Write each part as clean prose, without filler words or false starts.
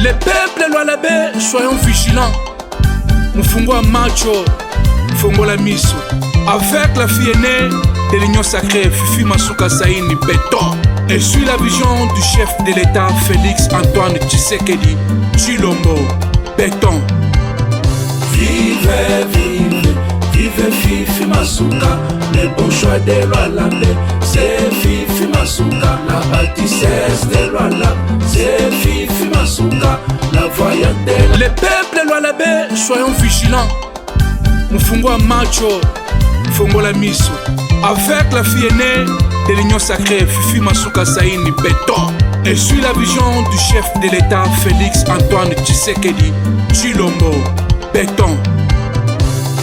Les peuples Lualaba, soyons vigilants. Mufungwa macho, fungola miso. Avec la fille aînée de l'Union sacrée, Fifi Masuka Saini Béton. Et suit la vision du chef de l'État, Félix Antoine Tshisekedi Tshilombo Béton. Vive, vive, vive Fifi Masuka, le bon choix de Lualaba. C'est Fifi Masuka, la bâtissesse de Lualaba. C'est Fifi Masuka, la voyante de la... Les peuples Lualaba, soyons vigilants. Mufungwa macho, fungola miso. Avec la fille aînée de l'Union sacrée, Fifi Masuka Saini Béton. Et suit la vision du chef de l'État, Félix Antoine Tshisekedi Tshilombo Béton.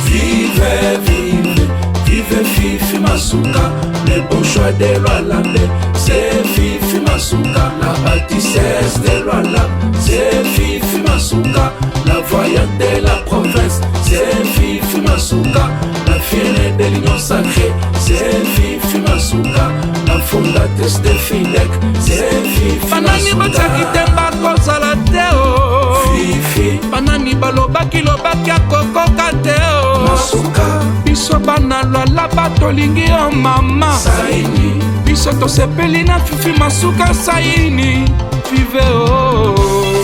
Vive, vive, vive Fifi Masuka, le bon choix de Lualaba. C'est Fifi Masuka, la bâtissesse de Lualaba. C'est Fifi Masuka, la voyante de la province. C'est Fifi Masuka, la fille de l'Union sacrée. C'est Fifi Masuka, la fondatrice de FIDEC. C'est Fifi Banani batsaki temba kozala te o. Fifi Banani balobaki lobaki akokoka te o. Masuka Biso bana Lualaba tolingi yo mama Saini. Biso tosepeli na Fifi Masuka Saini. Vive o.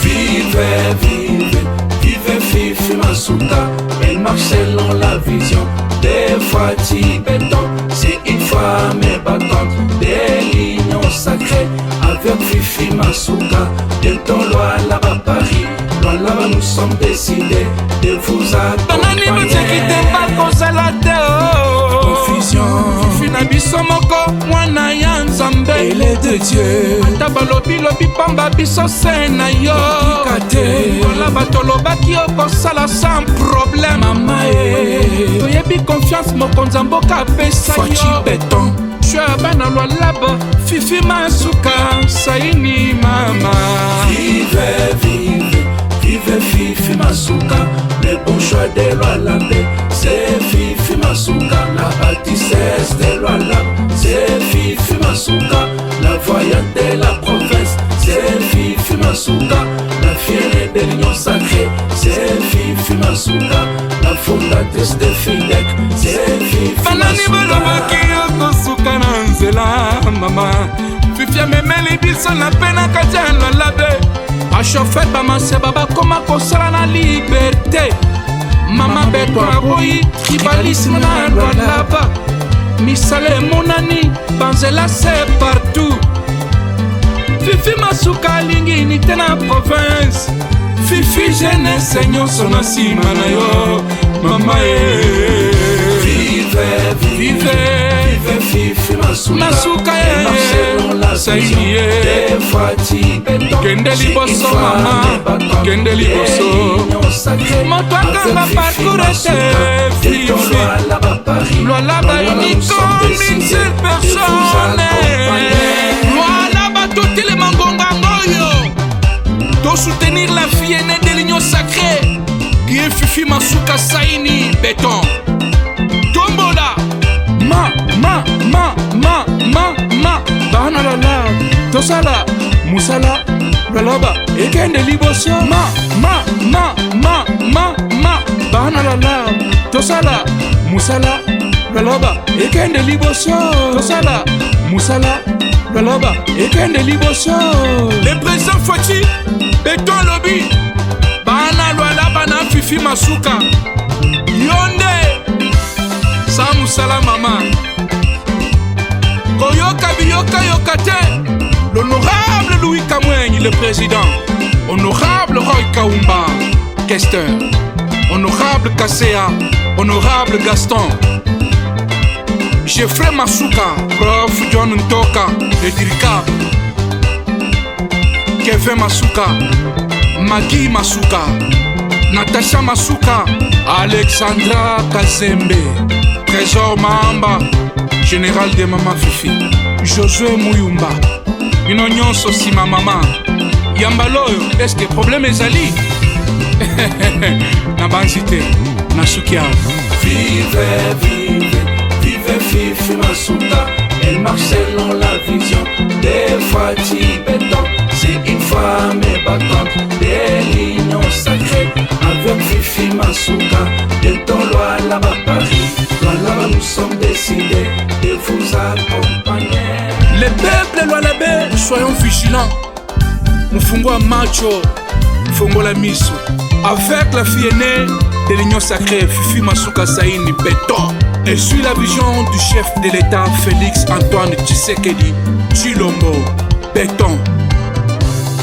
Vive, vive, vive Fifi Masuka. Elle marche selon la vision des Fati Béton. C'est une femme battante de l'Union sacrée. Avec Fifi Masuka, Béton Lualaba Paris. Lualaba nous sommes décidés de vous Banani batsaki accompagner. temba kozala te o. Confusion, Fifi na biso moko mwana ya Nzambe. elle est de Dieu. Ata balobi pamba biso se na yo. Kate. Lualaba tolobaki okosala sans problème. Mama e Toyebi confiance mokonzi ya mboka apesa Fati yo. Béton. Chua bana Lualaba, Fifi Masuka Saini mama. Vive, vive, vive Fifi Masuka, le bon choix de Lualaba. C'est Fifi Masuka, la bâtissesse de Lualaba. C'est Fifi Masuka, la voyante de la province. C'est Fifi Masuka, la fille de l'Union sacrée. C'est Fifi Masuka, la fondatrice de FIDEC. C'est Fifi Banani balobaki okosuka na nzela mama. Fifi amemeli biso na pena kati ya Lualaba. Bashofe bamaseba bakoma kosala na liberté. Mama Béton aboyi tribalisme na Lualaba. Misala emonani banzela se partout. Fifi Masuka alingi unité na province. Fifi jeunesse nyonso na nsima na yo mama e. Vive, vive, vive Fifi Masuka. Masuka Elle marche selon la Saini vision ye. des Fati Béton. Kende C'est liboso, une femme mama. battante Kende liboso. de l'Union sacrée. Moto akanga Avec Fifi parcours Masuka, ete Béton Fifi. Lualaba Paris. Lualaba nous unique sommes comme une décidés seule de vous personne. accompagner. Lualaba totelema ngonga ngoyo. To soutenir la fille aînée de l'Union sacrée qui est Fifi Masuka Saini Béton. Tombola. Ma. Bana Lualaba. Tosala. Musala. Lualaba. Ekende liboso. Ma. Bana Lualaba. Tosala. Musala. Lualaba. Ekende liboso. Tosala. Musala. Lualaba. Ekende liboso. Le président Fati Béton lobby. Bana Lualaba na Fifi Masuka. Yonde. Sa musala mama. Koyoka biyoka yokate. L'honorable Louis Kamwenyi, le président. Honorable Roy Kaumba, questeur. Honorable Kassea. Honorable Gaston. Geoffrey Masuka, prof John Ntoka, le Dirika. Kevin Masuka. Magui Masuka. Natasha Masuka. Alexandra Kazembe. Trésor Mahamba. Général de Mama Fifi. Josué Muyumba. Bino nyonso sima mama. Yambaloyo, est-ce que problème ezali? Na banzite, na sukia. Vive, vive, vive Fifi Masuka. Elle marche selon la vision des Fati Béton. C'est une femme battante des soyons vigilants. Mufungua macho, fungola miso. Avec la fille aînée de l'Union sacrée, Fifi Masuka Saini Béton. Et suit la vision du chef de l'État, Félix Antoine Tshisekedi Tshilombo Béton.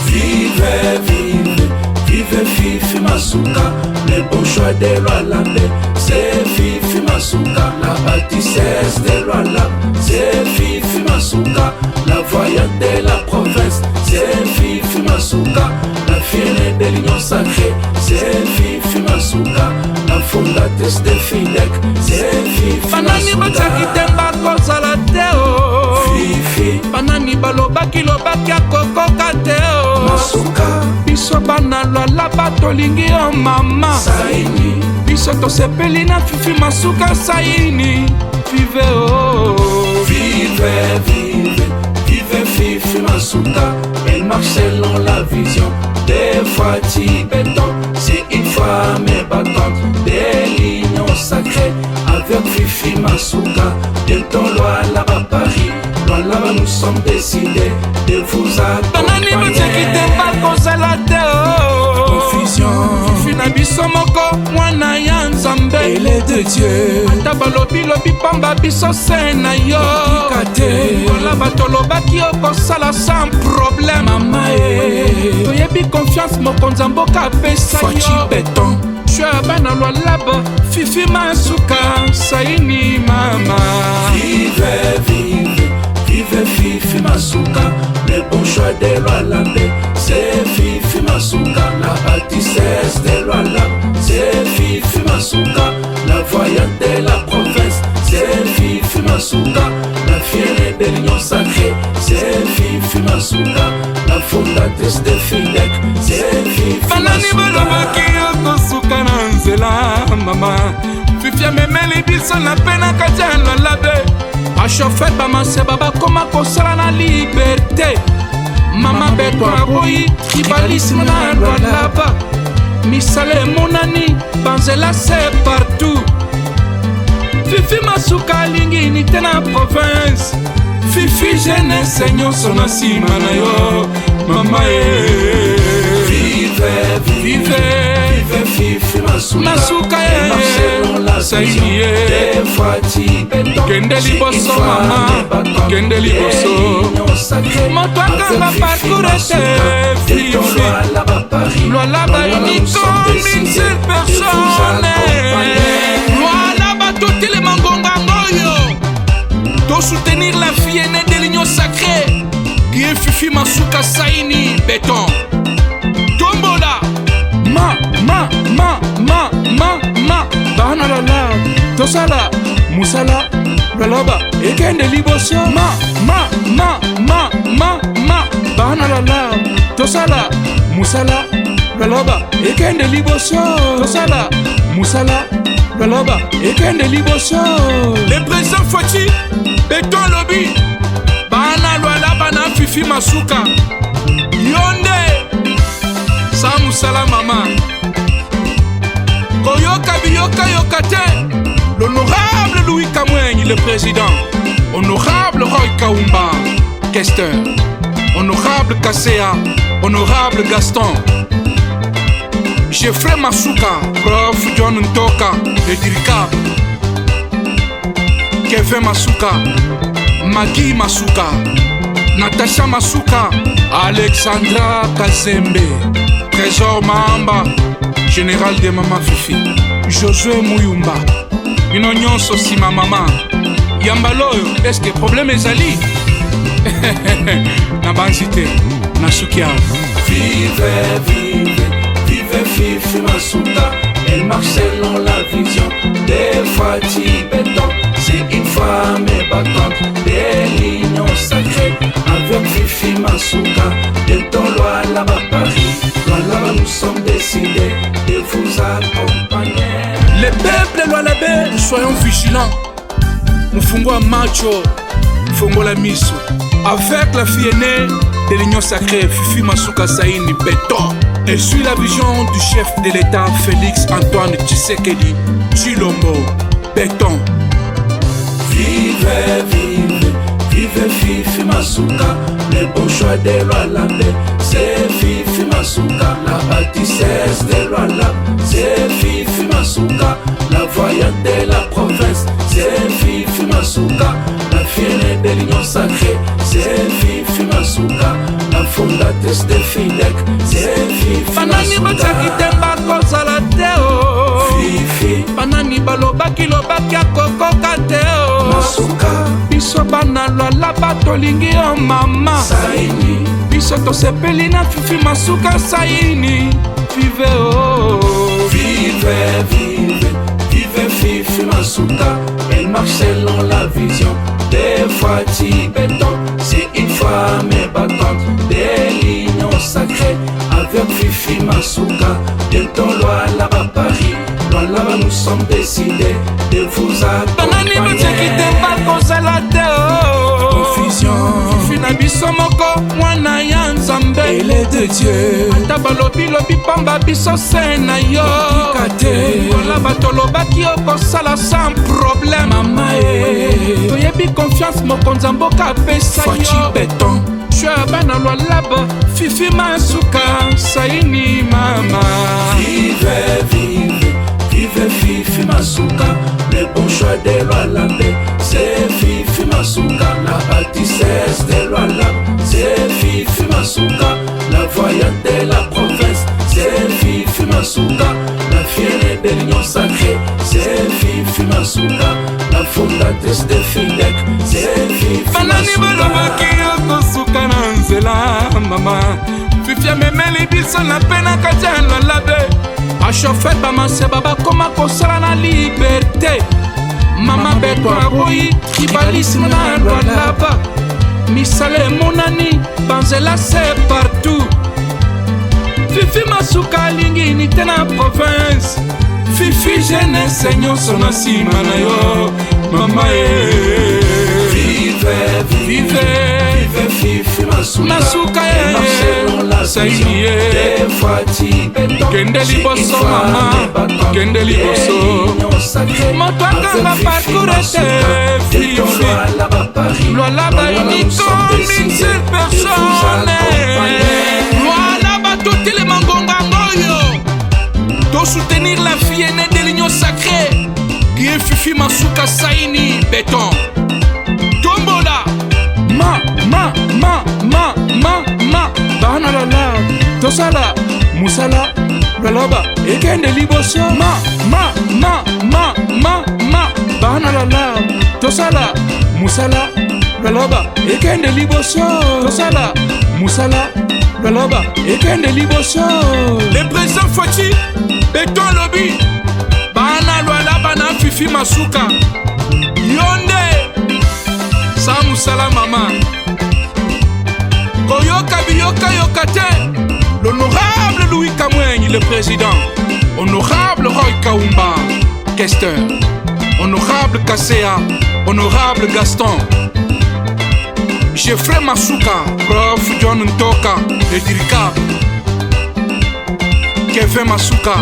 Vive, vive, vive Fifi Masuka, le bon choix des lois Labé. C'est Fifi Masuka, la bâtissesse des lois Labé. C'est Fifi Masuka, la voyante de la province. C'est Fifi Masuka, la fille de l'Union sacrée. C'est Fifi Masuka, la fondatrice de FIDEC. C'est Fifi Banani batiaki temba kozala te o Fifi banani balobaki lobaki akokoka te o Masuka biso bana lwala batolingi yo mama Saini biso tosepeli na Fifi Masuka Saini. Vive o vive, vive, vive Fifi Masuka. Elle marche selon la vision des Fati Béton. C'est une femme battante de l'Union sacrée. Avec Fifi Masuka, bientôt loi là-bas Paris. Loi là-bas nous sommes décidés de vous banani batiaki accompagner. temba kozala te o Confusion, Fifi na biso moko mwana ya Nzambe. elle est de Dieu. ata balobi pamba biso se na yo kola bato lobaki okosala sans problème. Mama toyebi confiance mokonzi ya mboka apesa Fachi yo Béton. jwa bana lwalaba Fifi Masuka Saini mama. Vive, vive, vive Fifi Masuka, le bon choix des lois Labé. C'est Fifi Masuka, la bâtissesse des lois Labé. C'est Fifi Masuka, la voyante de la province. C'est Fifi Masuka, la fille de l'Union sacrée. C'est Fifi Masuka, la fondatrice de FIDEC. C'est Fifi banani balobaki Masuka. okosuka na nzela mama. Fifi amemeli biso na pe na kati ya lwalabe. bashofer bamaseba bakoma kosala na liberté. mama beto aboyi kibalisima na lwalaba. misala emonani banzela se partout. Fifi Masuka alingi unité na province. Fifi jeunesse nyonso na nsima na yo mama e. Vive, vive, vive Fifi Masuka. Masuka Elle marche selon la Saini vision ye. des Fati Béton. Kende C'est liboso, une femme mama. battante Kende liboso. de l'Union sacrée. Moto akanga Avec parcours Fifi ete, Masuka, Fifi. bientôt loi là-bas Paris. lwalaba Loi là-bas nous sommes unico décidés 1700 de vous personnes. accompagner. lwalaba totelema ngonga ngoyo tosoutenir la fille aînée de l'Union sacrée qui est Fifi Masuka Saini Béton. tombola bana lala tosala musala lwalaba ekende liboso bana lala tosala musala lwalaba ekende liboso tosala musala lwalaba ekende liboso. le président Fachi Béton lobi bana lwalaba na Fifi Masuka yonde sa musala mama koyoka biyoka yoka te. L'honorable Louis Kamwenyi le président, honorable Roy Kaumba Kester, honorable Kasea, honorable Gaston, Geoffrey Masuka, prof John Ntoka le Dirika, Kevin Masuka, Maggie Masuka, Natasha Masuka, Alexandra Kazembe, Trésor Mahamba, général de Mama Fifi, Josué Muyumba, bino nyonso nsima mama yambala oyo eske problème ezali na banzi te na suki awa. Vive, vive, vive Fifi Masuka. Elle marche selon la vision des Fati Béton. C'est une femme battante de l'Union sacrée. Avec Fifi Masuka, bientôt loi là-bas Paris. Loi là-bas nous sommes décidés de vous accompagner. Le peuple lwalabe soyons vigilants. Mufungua macho, fungola miso. Avec la fille aînée de l'Union sacrée, Fifi Masuka Saini Béton. Et suit la vision du chef de l'État, Félix Antoine Tshisekedi Tshilombo Béton. Vive, vive, vive Fifi Masuka, le bon choix des lois labés, c'est Fifi Masuka, la bâtissesse des lois labés, c'est Fifi Masuka, la voyante de la province, c'est Fifi Masuka, la fière de l'union sacrée, c'est Fifi Masuka, la fondatrice de FIDEC, c'est Fifi Masuka. Fifi banani balobaki lobaki akokoka te Masuka, biso bana lwala batolingi yo mama Saini, biso tosepeli na Fifi Masuka Saini. Vive oh, vive, vive, vive Fifi Masuka. Elle marche selon la vision des fois Tibetan. C'est une femme battante de l'union sacrée avec Fifi Masuka. Bientôt loi là-bas Paris, loi là-bas nous sommes décidés de vous banani accompagner. boteki te bakozala te oh. Confusion, Fifi na biso moko mwana ya Nzambe elle est de Dieu. ata balobi pamba biso se na yo kola bato lobaki okosala sans problème Mama toyebi confiance mokonzi mboka apesa Fachi yo béton, jeu bana lwalaba Fifi Masuka Saini mama. vive, vive, vive Fifi Masuka, le bon choix des lois labés, c'est Fifi Masuka, la bâtissesse des lois labés, c'est Fifi Masuka, la voyante de la province, c'est Fifi Masuka, la fière de l'union sacrée, c'est Fifi Masuka, la fondatrice de FIDEC, c'est Fifi banani balobaki okosuka na nzela mama Fifi amemeli biso na pena kati ya lwalabe bashofe bamaseba bakoma kosala na liberté mama beto aboyi kibalisima na lwalaba misala emonani banzela se partout. Fifi Masuka alingi unité na province Fifi jeunesse nyonso na nsima na yo mama vive, vive, vive Fifi Masuka, elle marche selon la vision des fois Tibetan. kende liboso mama kende liboso moto akanga parcours te Fifi lwalaba uniko 1000 personnes lwalaba totelema ngonga ngoyo tosoutenir la fille aînée de l'union sacrée qui est Fifi Masuka Saini béton tombola bana lala tosala musala lwalaba ekende liboso bana lala tosala musala lwalaba ekende liboso tosala musala lwalaba ekende liboso. Le président Fachi béton lobby bana lwalaba na Fifi Masuka yonde sa musala mama koyoka biyoka yoka te. L'honorable Louis Kamwenyi le président, honorable Roy Kaumba questeur, honorable Kasea, honorable Gaston, Geoffrey Masuka, prof John Ntoka le dirigable, Kevin Masuka,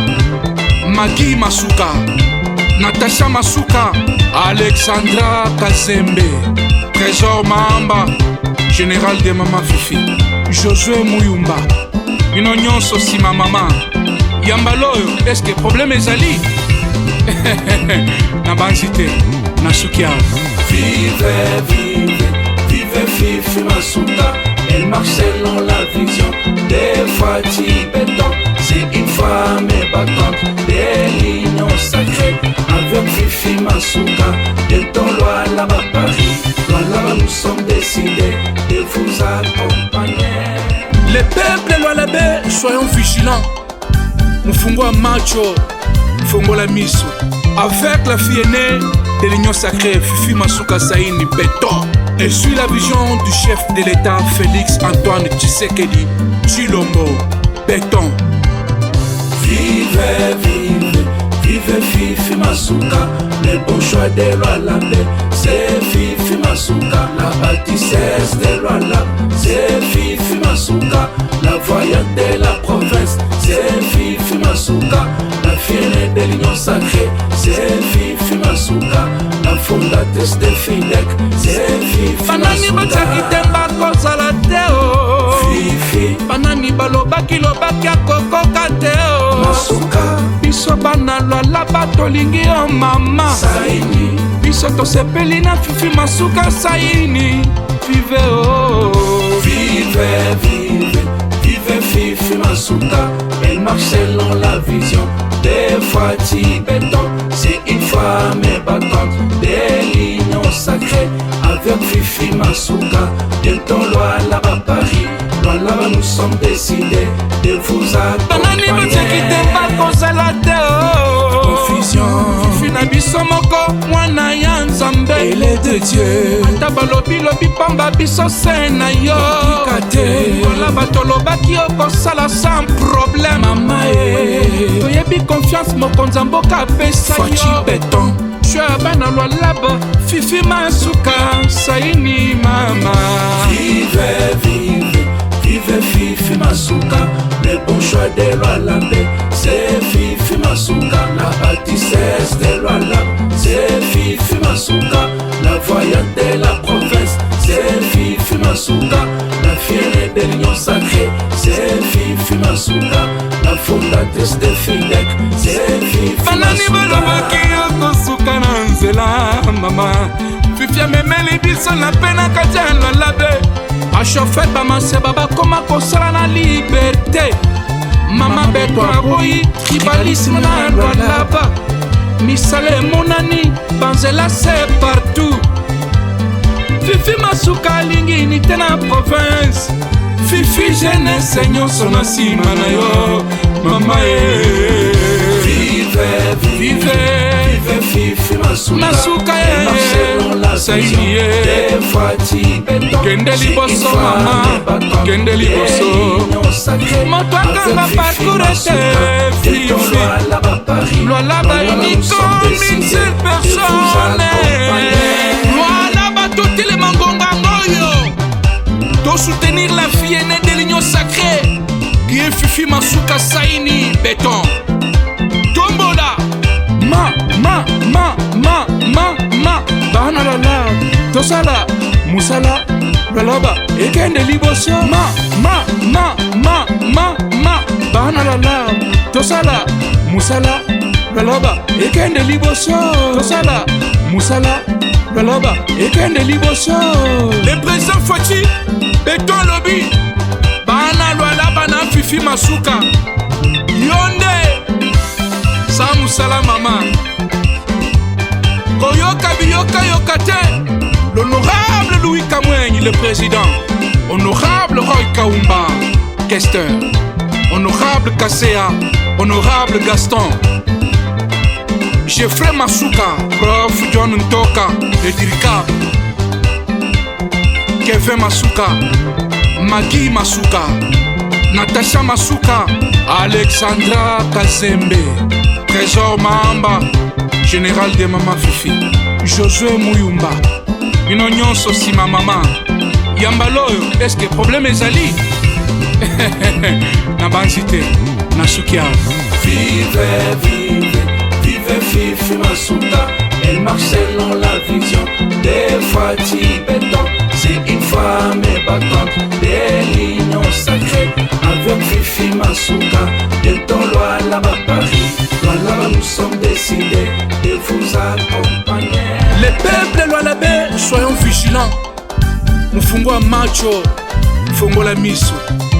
Maggie Masuka, Natasha Masuka, Alexandra Kazembe, Trésor Mahamba, général de Mama Fifi, Josué Muyumba, bino nyonso sima mama yambala oyo eske problème ezali na banzi te na suki awa. Vive, vive, vive Fifi Masuka, elle marche selon la vision des fois Tibetan. C'est une femme battante de l'union sacrée avec Fifi Masuka. Bientôt loi là-bas Paris, loi là-bas nous sommes décidés de vous accompagner. Les peuples lwalabe, soyons vigilants. Mufungua macho, fungola miso. Avec la fille aînée de l'union sacrée, Fifi Masuka Saini béton. Et suit la vision du chef de l'État, Félix Antoine Tshisekedi Tshilombo béton. Vive, vive, vive Fifi Masuka, le bon choix des lois labés, c'est Fifi Masuka, la bâtissesse des lois labés, c'est Fifi Masuka, la voyante de la province, c'est Fifi Masuka, la fière de l'union sacrée, c'est Fifi Masuka, la fondatrice de FIDEC, c'est Fifi Banani batiaki temba kozala te o Fifi banani balobaki lobaki akokoka te o Masuka biso bana lwala batolingi yo mama Saini biso tosepeli na Fifi Masuka Saini vive o vive, vive, vive Fifi Masuka. Elle marche selon la vision des fois Tibetan. C'est une femme battante des lignes sacrées avec Fifi Masuka. Bientôt loi là-bas Paris, loi là-bas nous sommes décidés de vous banani accompagner. batiaki temba kozala te o Confusion Fifi na biso moko mwana ya Nzambe elle est de Dieu. ata balobi pamba biso se na yo kola batolobaki okosala sans problème Mama toyebi confiance mokonzi ya mboka apesa Fachi yo béton shwa bana lwalaba Fifi Masuka Saini mama vive, vive, vive Fifi Masuka. Le bon choix de Lualambe, c'est Fifi Masuka. La bâtissesse de Lualambe, c'est Fifi Masuka. La voyante de la province, c'est Fifi Masuka. La fière de l'union sacrée, c'est Fifi Masuka. La fondatrice de FIDEC, c'est Fifi banani balobaki Masuka. yokosuka na nzela mama Fifi amemeli biso na pe na kati ya lwalabe bashofer bamaseba bakoma kosala na liberté mama beto aboyi tribalisme na lwalaba misala emonani banzela se partout Fifi Masuka alingi unité na province Fifi jeunesse nyonso na nsima na yo mama Vive, vive, vive Fifi Masuka. Elle marche selon la vision des fois Tibetan. Kende liboso mama kende liboso moto akanga parcours ete Fifi lwalaba unico une seule personne lwalaba totelema ngonga ngoyo to soutenir la fille aînée de l'union sacrée qui est Fifi Masuka Saini béton tombola bana lala tosala musala lwalaba ekende liboso bana lala tosala musala lwalaba ekende liboso tosala musala lwalaba ekende liboso le président Fachi beton lobby bana lwalaba na Fifi Masuka yonde sa musala mama koyoka biyoka yoka te l'honorable Louis Kamwenyi le président honorable Roy Kaumba Kester honorable Kasea honorable Gaston Geoffrey Masuka prof John Ntoka le diricable Kevin Masuka Maggie Masuka Natasha Masuka Alexandra Kazembe Trésor Mahamba Général de Mama Fifi Josué Muyumba bino nyonso sima mama yambala oyo eske problème ezali na banzi te nasuki awa Vive, vive, vive Fifi Masuka. Elle marche selon la vision des fois Tibetan. C'est une femme battante des lignes sacrées avec Fifi Masuka. Bientôt loi là-bas Paris, loi là-bas nous sommes décidés de vous accompagner. les peuples lwalabe soyons vigilants mufungua macho fungola miso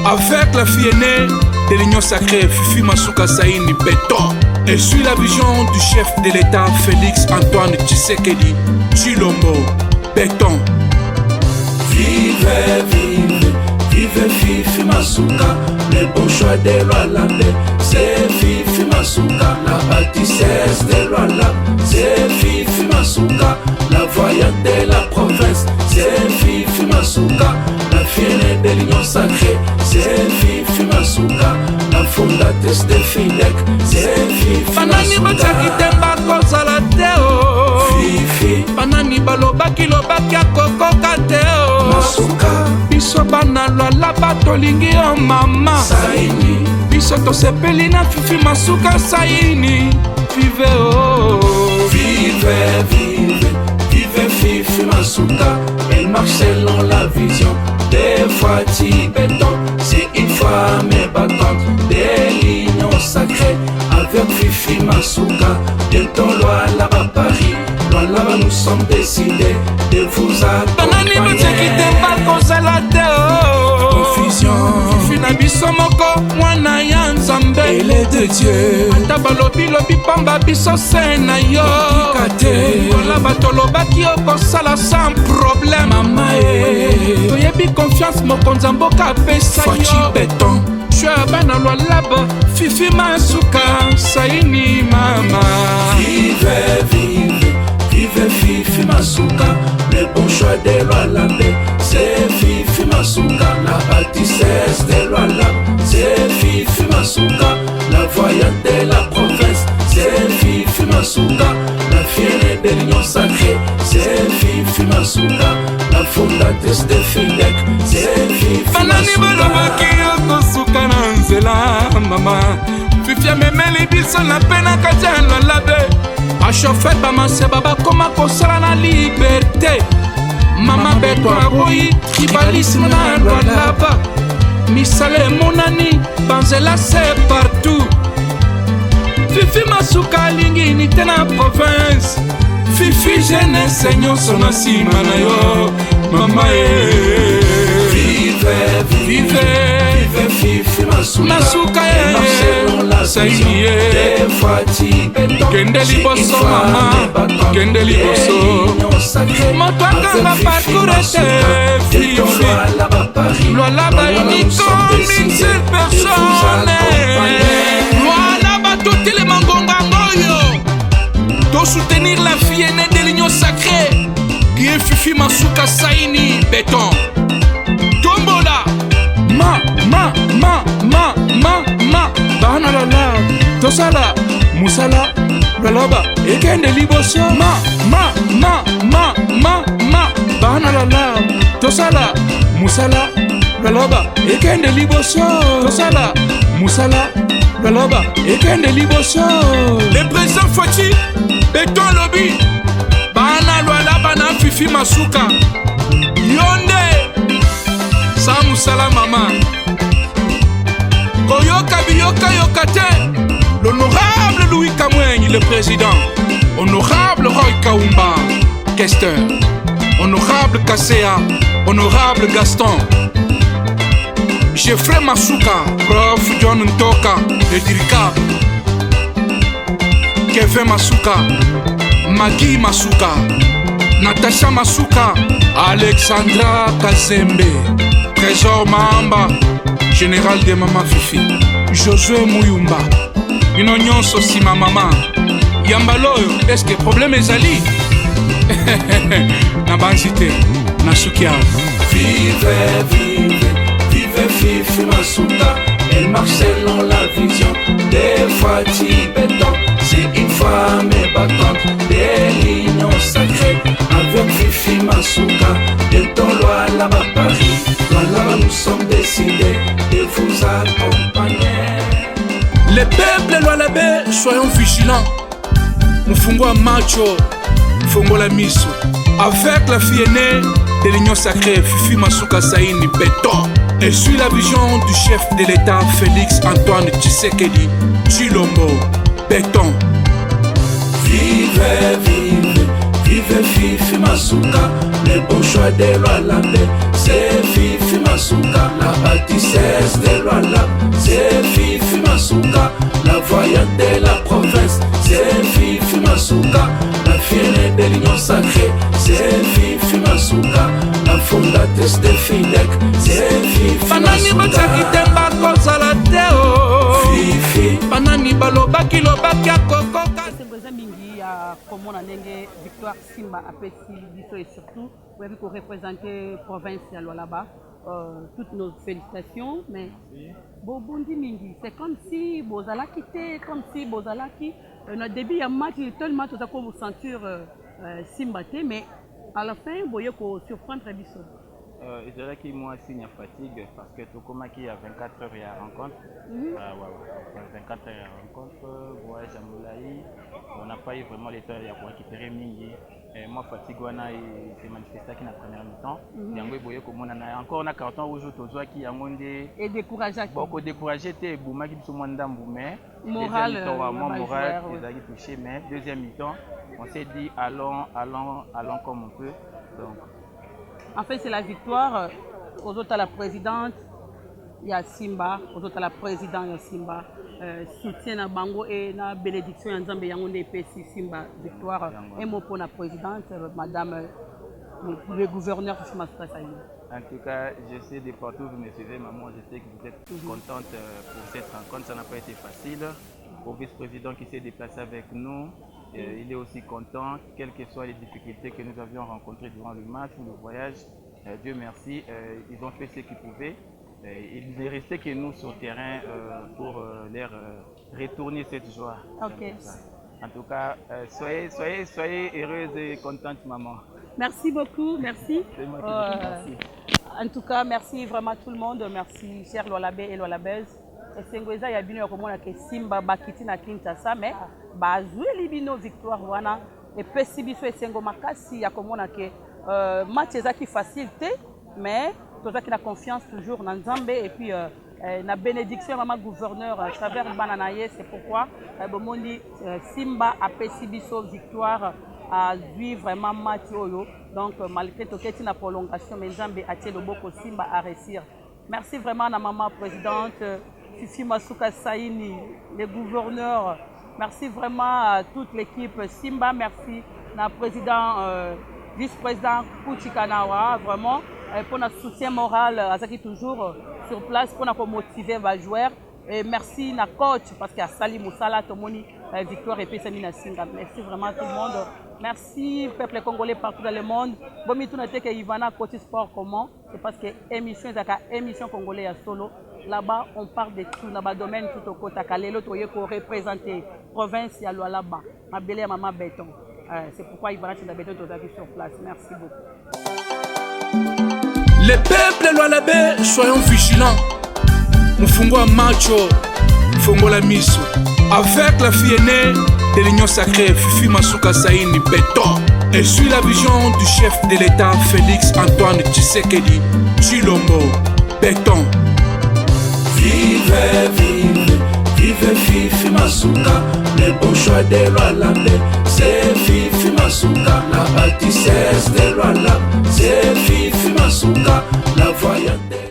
avec la fille aînée de l'union sacrée Fifi Masuka Saini béton et suit la vision du chef de l'État Félix Antoine Tshisekedi Tshilombo béton Vive, vive, vive Fifi Masuka. Le bon choix de Lualambe, c'est Fifi Masuka. La bâtissesse de Lualambe, c'est Fifi Masuka. La voyante de la province, c'est Fifi Masuka. La fière de l'union sacrée, c'est Fifi Masuka. La fondatrice de FIDEC, c'est Fifi banani batiaki Masuka. temba kozala te o Fifi balobaki akokokate o Masuka biso bana lwala tolingi yo mama Saini biso tosepeli na Fifi Masuka Saini vive oh vive vive vive Fifi Masuka elle marche selon la vision des fois Tibetan c'est une femme battante des lignes sacrées avec Fifi Masuka bientôt loi là-bas Paris loi là-bas nous sommes décidés de vous banani accompagner botekite bakozala te confusion Fifi na biso moko mwana ya Nzambe ele de Dieu ata balobi pamba biso se na yo kola batolobaki okosala sans problème mama toyebi confiance mokonzi mboka apesa yo beton bana lwalaba Fifi Masuka Saini mama vive vive vive Fifi Masuka le bon choix de Lualaba c'est Fifi Masuka la bâtissesse de Lualaba c'est Fifi Masuka la voyante de la province c'est Fifi Masuka la fière de l'union sacrée c'est Fifi Masuka la fondatrice de FIDEC c'est Fifi banani balobaki okosuka na nzela mama Fifi amemeli biso na pe na kati ya Lualaba bashofer bamaseba bakoma kosala na liberté mama beto aboyi tribalisme na Lualaba misala emonani banzela se partout Fifi Masuka alingi unité na province Fifi jeunesse nyonso na nsima na yo mama vive vive Fifi Masuka Saini kende liboso mama kende liboso moto akanga parcours ete Fifi Lualaba unico une seule personne Lualaba totele mangonga ngoyo to soutenir la fille aînée de l'union sacrée qui est Fifi Masuka Saini béton tombola ma bana lala tosala musala Lualaba ekende liboso ma bana lala tosala musala Lualaba ekende liboso tosala musala Lualaba ekende liboso le président Fati béton lobby bana Lualaba na Fifi Masuka yonde sa musala mama koyoka biyoka yoka te l'honorable Louis Kamwenyi le président honorable Roy Kaumba questeur honorable Kasea honorable Gaston Geoffrey Masuka prof John Ntoka le dirigable Kevin Masuka Magui Masuka Natasha Masuka Alexandra Kazembe Trésor Mahamba Général de Mama Fifi Josué Muyumba bino nyonso sima mama yambala oyo eske problème ezali na banzi te nasuki awa vive Fifi Masuka elle marche selon la vision des fois Tibetan c'est une femme battante des lignes sacrées avec Fifi Masuka bientôt Lualaba Paris Lualaba nous sommes décidés de vous accompagner. Le peuple Lualaba soyons vigilants mufungua macho fungola miso avec la fille aînée de l'union sacrée Fifi Masuka Saini béton et suit la vision du chef de l'État Félix Antoine Tshisekedi Tshilombo béton vive Fifi Masuka le bon choix de Lualaba c'est Fifi Masuka la bâtissesse de Lualaba c'est Fifi Masuka la voyante de la province c'est Fifi Masuka la fière de l'union sacrée c'est Fifi Masuka la fondatrice de FIDEC c'est Fifi banani batiaki te bakozala te Fifi banani balobaki akokoka komona ndenge Victoire Simba apesi biso et surtout pour représenter province ya Lualaba toutes nos félicitations mais bobundi mingi c'est comme si bozalaki te comme si bozalaki na début ya match tellement toza ko sentir Simba te mais à la fin boye ko surprendre biso Je dirais que moi, signe fatigue parce que tout comme il y a 24 heures, il y a rencontre. 24 heures, il y a rencontre, voyage à Moulaï. On n'a pas eu vraiment le temps de récupérer Mingi. Moi, fatigue, c'est manifesté qui na première mi-temps. Yango boye comme on a encore un carton rouge autour qui a mondé. Et découragé. Beaucoup découragé, t'es bouma qui sont moins d'amboumé. Moral, moral, ils ont touché, mais deuxième mi-temps, on s'est dit allons comme on peut. Donc, en fait, c'est la victoire. Aux autres, à la présidente, il y a Simba. Aux autres, à la présidente, il y a Simba. Soutien à Bango et la bénédiction à Nzambe Yangonde PC Simba. Victoire. Un mot pour la présidente, madame le gouverneur de Mastra Saïd. En tout cas, je sais de partout vous me suivez, maman, je sais que vous êtes contente pour cette rencontre. Ça n'a pas été facile. Au vice-président qui s'est déplacé avec nous, il est aussi content, quelles que soient les difficultés que nous avions rencontrées durant le match ou le voyage. Dieu merci, ils ont fait ce qu'ils pouvaient. Il n'est resté que nous sur le terrain pour leur retourner cette joie. Okay. En tout cas, soyez heureuse et contente, maman. Merci beaucoup, merci. C'est moi qui vous remercie. En tout cas, merci vraiment à tout le monde. Merci, cher Lolabé et Lolabez. Sengoeza ya bino komona ke Simba bakiti na Kinshasa mais bazweli bino victoire wana et pesi biso esengo makasi ya komona ke match ezaki facile mais tozaki na confiance toujours na Nzambe et puis na bénédiction maman gouverneur Travers Bananaye, c'est pourquoi bomondi Simba a pesi biso victoire à vivre vraiment match oyo donc malgré toketi na prolongation mais Nzambe a tie loboko Simba à réussir. Merci vraiment à la maman présidente Fifi Masuka Saini, les gouverneurs. Merci vraiment à toute l'équipe Simba. Merci à président, vice-président Kouchikanawa, vraiment, pour notre soutien moral, à ce qui est toujours sur place, pour nous motiver les joueurs. Et merci à coach, parce qu'il y a Sali Moussala, Tomoni, Victoire et Pessamina Singa. Merci vraiment à tout le monde. Merci, peuple congolais partout dans le monde. Bon, mais tout le monde Ivana, côté sport, comment? C'est parce que émission congolais à solo. Là-bas, on parle de tout, dans le domaine tout au côté. Kalelo, tu es représenter province à là-bas. Ma belle maman béton. C'est pourquoi Ivana, tu as béton sur place. Merci beaucoup. Les peuples Lualabé, soyons vigilants. Mfungo macho, mfungo la miso. Avec la fille aînée de l'Union sacrée, Fifi Masuka Saini Béton. Et suit la vision du chef de l'État, Félix Antoine Tshisekedi Tshilombo Béton. Vive, vive, vive Fifi Masuka, le bon choix de Lualabé. C'est Fifi Masuka, la bâtissesse de Lualabé. C'est Fifi Masuka, la voyante.